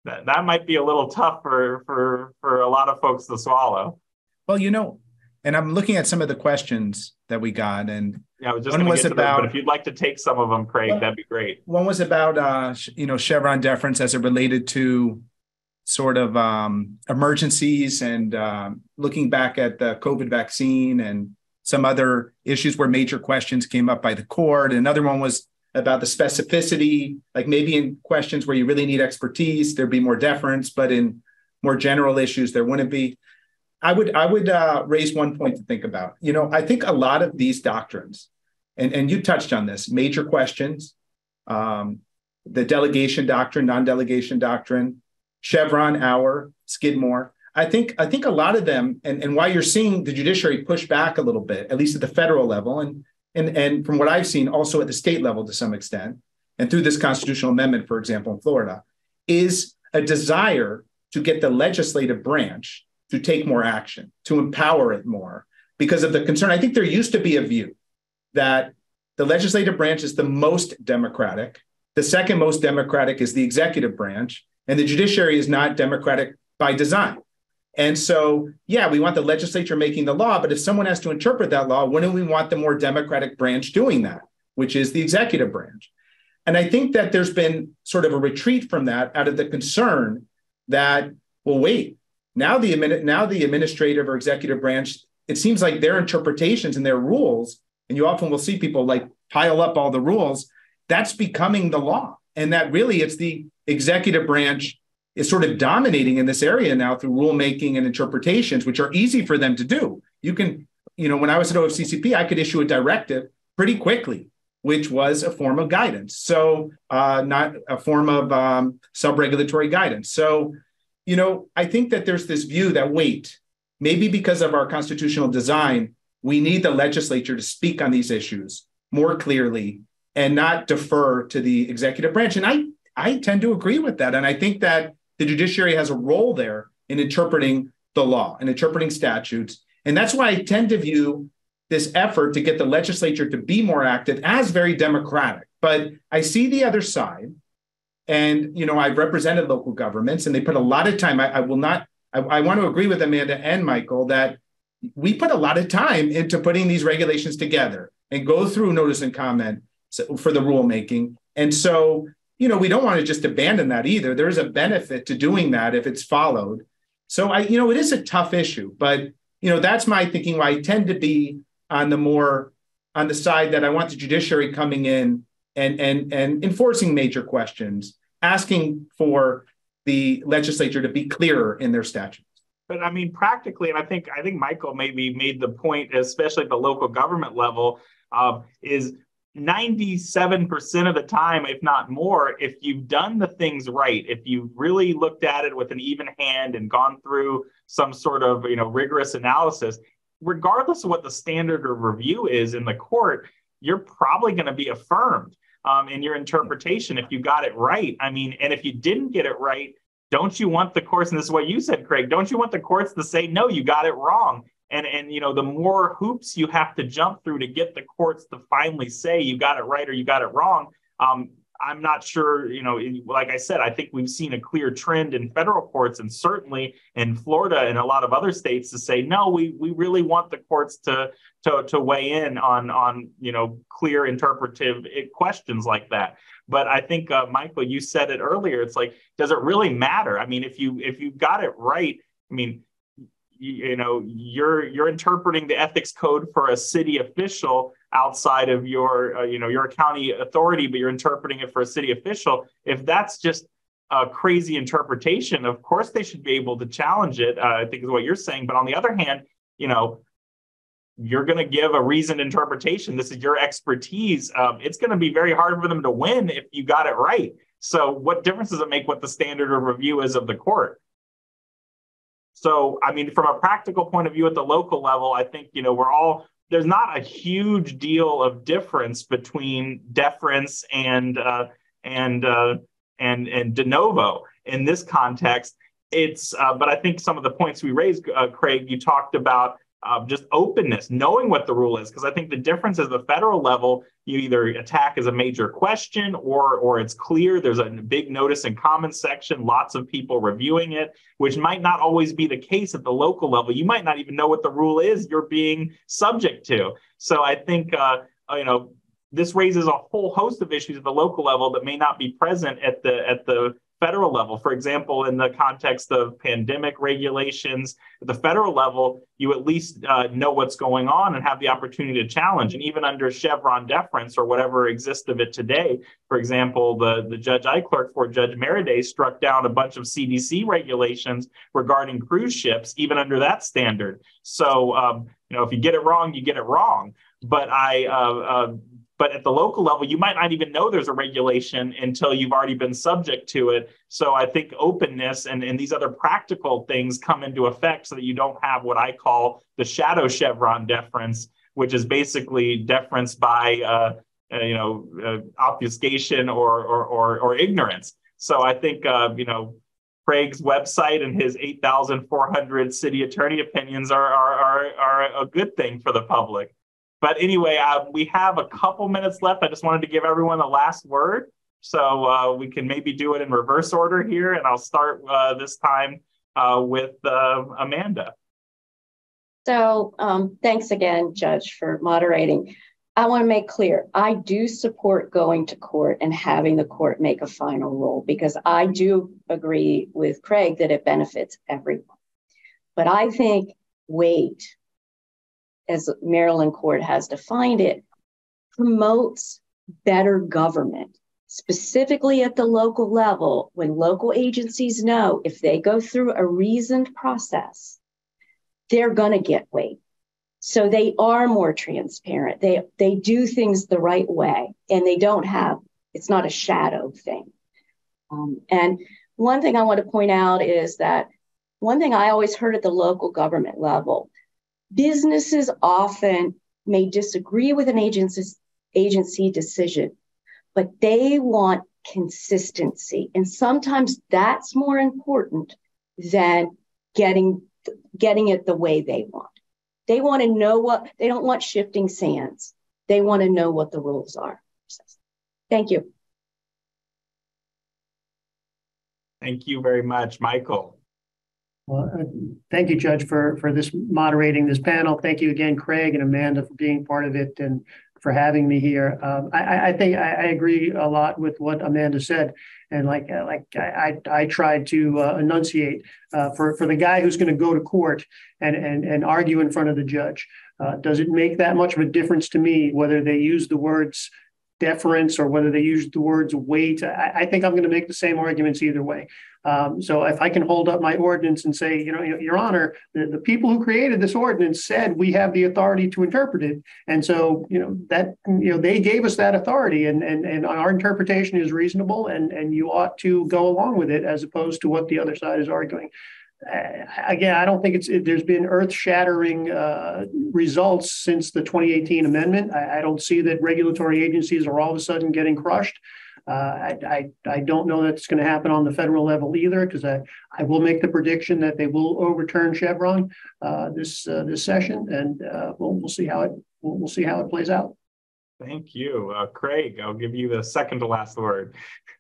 That might be a little tough for a lot of folks to swallow. Well, and I'm looking at some of the questions that we got, and I was just one was about. But if you'd like to take some of them, Craig, that'd be great. One was about Chevron deference as it related to sort of emergencies and looking back at the COVID vaccine and some other issues where major questions came up by the court. Another one was about the specificity, like maybe in questions where you really need expertise, there'd be more deference, but in more general issues, there wouldn't be. I would raise one point to think about. I think a lot of these doctrines, and you touched on this, major questions, the delegation doctrine, non-delegation doctrine, Chevron, Auer, Skidmore. I think a lot of them, and why you're seeing the judiciary push back a little bit, at least at the federal level, and from what I've seen, also at the state level to some extent, and through this constitutional amendment, for example, in Florida, is a desire to get the legislative branch to take more action, to empower it more, because of the concern. I think there used to be a view that the legislative branch is the most democratic. The second most democratic is the executive branch, and the judiciary is not democratic by design. And so, yeah, we want the legislature making the law, but if someone has to interpret that law, wouldn't we want the more democratic branch doing that, which is the executive branch? And I think that there's been sort of a retreat from that out of the concern that, well, wait, now the administrative or executive branch, it seems like their interpretations and their rules, and you often will see people pile up all the rules, that's becoming the law. And that really it's the executive branch is sort of dominating in this area now through rulemaking and interpretations, which are easy for them to do. You can, when I was at OFCCP, I could issue a directive pretty quickly, which was a form of guidance. So not a form of sub-regulatory guidance. So, I think that there's this view that, wait, maybe because of our constitutional design, we need the legislature to speak on these issues more clearly and not defer to the executive branch. And I tend to agree with that. And I think that the judiciary has a role there in interpreting the law and interpreting statutes. And that's why I tend to view this effort to get the legislature to be more active as very democratic. But I see the other side. And, I've represented local governments, and they put a lot of time. I want to agree with Amanda and Michael that we put a lot of time into putting these regulations together and go through notice and comment for the rulemaking. And so, we don't want to just abandon that either. There is a benefit to doing that if it's followed. So it is a tough issue, but, that's my thinking why I tend to be on the side that I want the judiciary coming in and enforcing major questions, asking for the legislature to be clearer in their statutes. But practically, and I think Michael maybe made the point, especially at the local government level, is 97% of the time, if not more, if you've done the things right, if you've really looked at it with an even hand and gone through some sort of rigorous analysis, regardless of what the standard of review is in the court, you're probably going to be affirmed in your interpretation if you got it right. And if you didn't get it right, don't you want the courts, and this is what you said, Craig, don't you want the courts to say, no, you got it wrong? And the more hoops you have to jump through to get the courts to finally say you got it right or you got it wrong, I'm not sure, like I said, I think we've seen a clear trend in federal courts and certainly in Florida and a lot of other states to say, no, we really want the courts to weigh in on clear interpretive questions like that. But I think, Michael, you said it earlier. It's like, does it really matter? I mean, if you got it right, I mean, you're interpreting the ethics code for a city official outside of your county authority, but you're interpreting it for a city official. If that's just a crazy interpretation, of course they should be able to challenge it, I think is what you're saying. But on the other hand, you're going to give a reasoned interpretation. This is your expertise. It's going to be very hard for them to win if you got it right. So what difference does it make what the standard of review is of the court? So, I mean, from a practical point of view at the local level, I think, there's not a huge deal of difference between deference and de novo in this context. But I think some of the points we raised, Craig, you talked about just openness, knowing what the rule is, because I think the difference is the federal level, you either attack as a major question or it's clear. There's a big notice and comment section, lots of people reviewing it, which might not always be the case at the local level. You might not even know what the rule is you're being subject to. So I think, this raises a whole host of issues at the local level that may not be present at the federal level. For example, in the context of pandemic regulations, at the federal level, you at least know what's going on and have the opportunity to challenge. And even under Chevron deference or whatever exists of it today, for example, the judge I clerked for, Judge Meritorious, struck down a bunch of CDC regulations regarding cruise ships, even under that standard. So, if you get it wrong, you get it wrong. But But at the local level, you might not even know there's a regulation until you've already been subject to it. So I think openness and these other practical things come into effect so that you don't have what I call the shadow Chevron deference, which is basically deference by obfuscation or ignorance. So I think Craig's website and his 8,400 city attorney opinions are a good thing for the public. But anyway, we have a couple minutes left. I just wanted to give everyone a last word. So we can maybe do it in reverse order here. And I'll start this time with Amanda. So thanks again, Judge, for moderating. I want to make clear, I do support going to court and having the court make a final rule, because I do agree with Craig that it benefits everyone. But I think weight, as Maryland court has defined it, promotes better government, specifically at the local level, when local agencies know if they go through a reasoned process, they're going to get weight. So they are more transparent. They do things the right way, and they don't have, it's not a shadow thing. And one thing I want to point out is that one thing I always heard at the local government level, businesses often may disagree with an agency decision, but they want consistency. And sometimes that's more important than getting it the way they want. They want to know they don't want shifting sands. They want to know what the rules are. Thank you. Thank you very much, Michael. Well, thank you, Judge, for moderating this panel. Thank you again, Craig and Amanda, for being part of it and for having me here. I think I agree a lot with what Amanda said, and I tried to enunciate for the guy who's going to go to court and argue in front of the judge. Does it make that much of a difference to me whether they use the words deference or whether they use the words weight? I think I'm going to make the same arguments either way. So if I can hold up my ordinance and say, Your Honor, the people who created this ordinance said we have the authority to interpret it. And so, they gave us that authority and our interpretation is reasonable and you ought to go along with it as opposed to what the other side is arguing. Again, I don't think there's been earth-shattering results since the 2018 amendment. I don't see that regulatory agencies are all of a sudden getting crushed. I don't know that it's going to happen on the federal level either, because I will make the prediction that they will overturn Chevron this session, and we'll see how it plays out. Thank you. Craig, I'll give you the second to last word.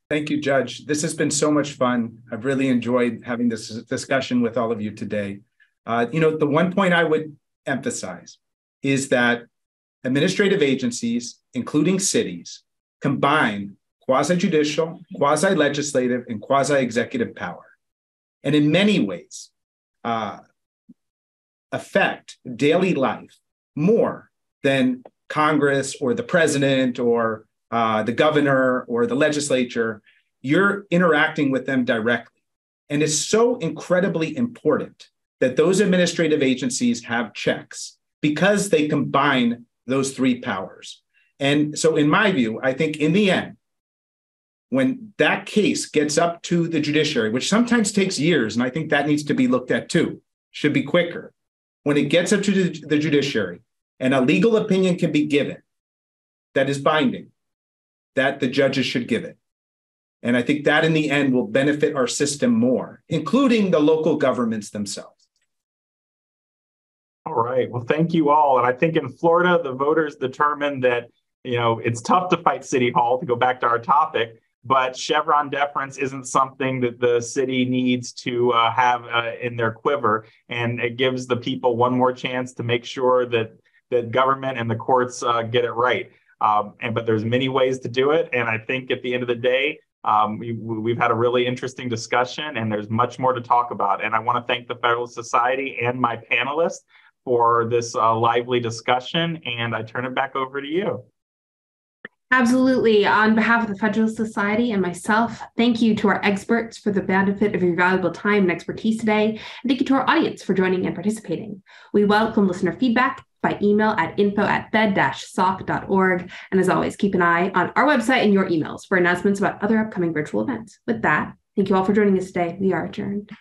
Thank you, Judge. This has been so much fun. I've really enjoyed having this discussion with all of you today. The one point I would emphasize is that administrative agencies, including cities, combine quasi-judicial, quasi-legislative, and quasi-executive power, and in many ways affect daily life more than Congress or the president or the governor or the legislature. You're interacting with them directly. And it's so incredibly important that those administrative agencies have checks because they combine those three powers. And so in my view, I think in the end, when that case gets up to the judiciary, which sometimes takes years, and I think that needs to be looked at too, should be quicker. When it gets up to the judiciary and a legal opinion can be given that is binding, that the judges should give it. And I think that in the end will benefit our system more, including the local governments themselves. All right. Well, thank you all. And I think in Florida, the voters determined that, it's tough to fight City Hall, to go back to our topic, but Chevron deference isn't something that the city needs to have in their quiver. And it gives the people one more chance to make sure that government and the courts get it right. But there's many ways to do it. And I think at the end of the day, we've had a really interesting discussion, and there's much more to talk about. And I want to thank the Federalist Society and my panelists for this lively discussion. And I turn it back over to you. Absolutely. On behalf of the Federalist Society and myself, thank you to our experts for the benefit of your valuable time and expertise today. And thank you to our audience for joining and participating. We welcome listener feedback by email at info@fed-soc.org. And as always, keep an eye on our website and your emails for announcements about other upcoming virtual events. With that, thank you all for joining us today. We are adjourned.